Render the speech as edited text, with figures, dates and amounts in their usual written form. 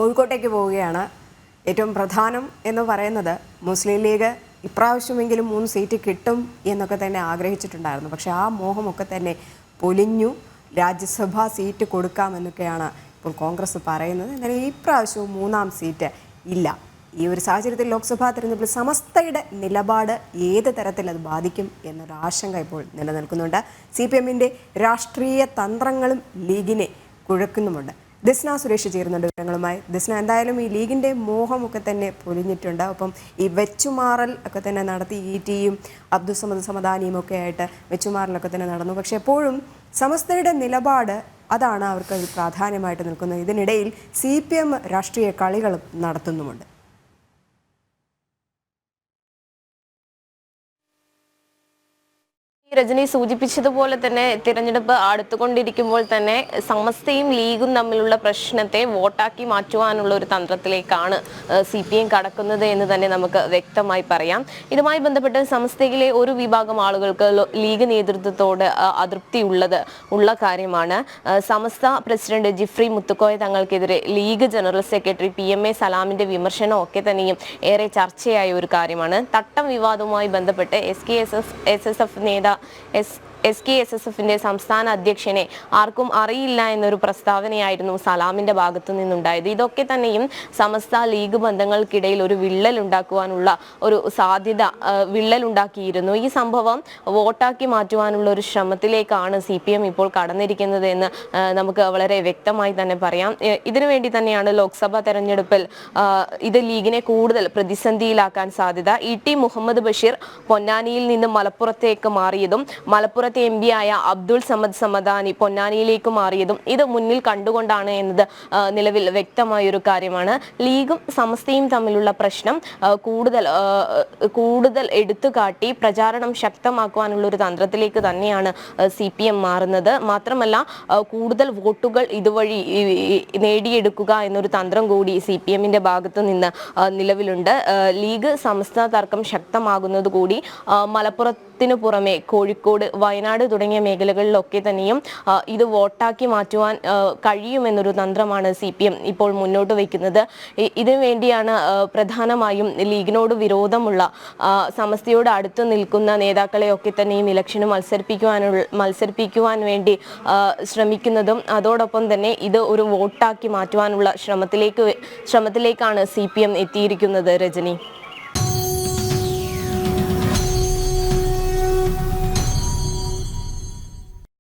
കോഴിക്കോട്ടേക്ക് പോവുകയാണ്. ഏറ്റവും പ്രധാനം എന്ന് പറയുന്നത് മുസ്ലിം ലീഗ് ഇപ്രാവശ്യമെങ്കിലും 3 സീറ്റ് കിട്ടും എന്നൊക്കെ തന്നെ ആഗ്രഹിച്ചിട്ടുണ്ടായിരുന്നു. പക്ഷേ ആ മോഹമൊക്കെ തന്നെ പൊലിഞ്ഞു. രാജ്യസഭാ സീറ്റ് കൊടുക്കാമെന്നൊക്കെയാണ് ഇപ്പോൾ കോൺഗ്രസ് പറയുന്നത്. എന്നാലും ഈ പ്രാവശ്യവും 3-ാം സീറ്റ് ഇല്ല. ഈ ഒരു സാഹചര്യത്തിൽ ലോക്സഭാ തെരഞ്ഞെടുപ്പിൽ സമസ്തയുടെ നിലപാട് ഏത് തരത്തിൽ അത് ബാധിക്കും എന്നൊരു ആശങ്ക ഇപ്പോൾ നിലനിൽക്കുന്നുണ്ട്. CPM-ന്റെ രാഷ്ട്രീയ തന്ത്രങ്ങളും ലീഗിനെ കുഴക്കുന്നുമുണ്ട്. ദിസ്ന സുരേഷ് ചേരുന്നുണ്ട് വിവരങ്ങളുമായി. ദിസ്ന, എന്തായാലും ഈ ലീഗിൻ്റെ മോഹമൊക്കെ തന്നെ പൊലിഞ്ഞിട്ടുണ്ട്. ഒപ്പം ഈ വെച്ചുമാറൽ ഒക്കെ തന്നെ നടത്തി ETയും അബ്ദുസമദ് സമദാനിയും ഒക്കെ ആയിട്ട് വെച്ചുമാറലൊക്കെ തന്നെ നടന്നു. പക്ഷേ എപ്പോഴും സമസ്തയുടെ നിലപാട് അതാണ് അവർക്ക് പ്രാധാന്യമായിട്ട് നിൽക്കുന്നത്. ഇതിനിടയിൽ CPM രാഷ്ട്രീയ കളികളും നടത്തുന്നുമുണ്ട്. രജനി സൂചിപ്പിച്ചതുപോലെ തന്നെ തിരഞ്ഞെടുപ്പ് അടുത്തുകൊണ്ടിരിക്കുമ്പോൾ തന്നെ സമസ്തയും ലീഗും തമ്മിലുള്ള പ്രശ്നത്തെ വോട്ടാക്കി മാറ്റുവാനുള്ള ഒരു തന്ത്രത്തിലേക്കാണ് CPM കടക്കുന്നത് എന്ന് തന്നെ നമുക്ക് വ്യക്തമായി പറയാം. ഇതുമായി ബന്ധപ്പെട്ട് സമസ്തയിലെ ഒരു വിഭാഗം ആളുകൾക്ക് ലീഗ് നേതൃത്വത്തോട് അതൃപ്തിയുള്ള കാര്യമാണ്. സമസ്ത പ്രസിഡന്റ് ജിഫ്രി മുത്തുക്കോയ തങ്ങൾക്കെതിരെ ലീഗ് ജനറൽ സെക്രട്ടറി PMA സലാമിന്റെ വിമർശനം ഒക്കെ തന്നെയും ഏറെ ചർച്ചയായ ഒരു കാര്യമാണ്. തട്ടം വിവാദവുമായി ബന്ധപ്പെട്ട് SKSSF-ന്റെ സംസ്ഥാന അധ്യക്ഷനെ ആർക്കും അറിയില്ല എന്നൊരു പ്രസ്താവനയായിരുന്നു സലാമിന്റെ ഭാഗത്തു നിന്നുണ്ടായത്. ഇതൊക്കെ തന്നെയും സമസ്ത ലീഗ് ബന്ധങ്ങൾക്കിടയിൽ ഒരു വിള്ളലുണ്ടാക്കുവാനുള്ള ഒരു സാധ്യത വിള്ളലുണ്ടാക്കിയിരുന്നു. ഈ സംഭവം വോട്ടാക്കി മാറ്റുവാനുള്ള ഒരു ശ്രമത്തിലേക്കാണ് CPM ഇപ്പോൾ കടന്നിരിക്കുന്നത് എന്ന് നമുക്ക് വളരെ വ്യക്തമായി തന്നെ പറയാം. ഇതിനുവേണ്ടി തന്നെയാണ് ലോക്സഭാ തെരഞ്ഞെടുപ്പിൽ ഇത് ലീഗിനെ കൂടുതൽ പ്രതിസന്ധിയിലാക്കാൻ സാധ്യത. ET മുഹമ്മദ് ബഷീർ പൊന്നാനിയിൽ നിന്ന് മലപ്പുറത്തേക്ക് മാറിയതും മലപ്പുറത്തെ MP ആയ അബ്ദുൾ സമദ് സമദാനി പൊന്നാനിയിലേക്ക് മാറിയതും ഇത് മുന്നിൽ കണ്ടുകൊണ്ടാണ് എന്നത് നിലവിൽ വ്യക്തമായൊരു കാര്യമാണ്. ലീഗും സമസ്തയും തമ്മിലുള്ള പ്രശ്നം കൂടുതൽ എടുത്തുകാട്ടി പ്രചാരണം ശക്തമാക്കുവാനുള്ള ഒരു തന്ത്രത്തിലേക്ക് തന്നെയാണ് CPM മാറുന്നത്. മാത്രമല്ല കൂടുതൽ വോട്ടുകൾ ഇതുവഴി നേടിയെടുക്കുക എന്നൊരു തന്ത്രം കൂടി CPM-ന്റെ ഭാഗത്തു നിന്ന് നിലവിലുണ്ട്. ലീഗ് സമസ്ത തർക്കം ശക്തമാകുന്നത് കൂടി മലപ്പുറത്തിനു പുറമെ കോഴിക്കോട്, വയനാട് തുടങ്ങിയ മേഖലകളിലൊക്കെ തന്നെയും ഇത് വോട്ടാക്കി മാറ്റുവാൻ കഴിയുമെന്നൊരു തന്ത്രമാണ് CPM ഇപ്പോൾ മുന്നോട്ട് വയ്ക്കുന്നത്. ഇതിനു വേണ്ടിയാണ് പ്രധാനമായും ലീഗിനോട് വിരോധമുള്ള സമസ്തയോട് അടുത്ത് നിൽക്കുന്ന നേതാക്കളെയൊക്കെ തന്നെയും ഇലക്ഷന് മത്സരിപ്പിക്കുവാൻ വേണ്ടി ശ്രമിക്കുന്നതും അതോടൊപ്പം തന്നെ ഇത് ഒരു വോട്ടാക്കി മാറ്റുവാനുള്ള ശ്രമത്തിലേക്കാണ് CPM എത്തിയിരിക്കുന്നത്. രജനി.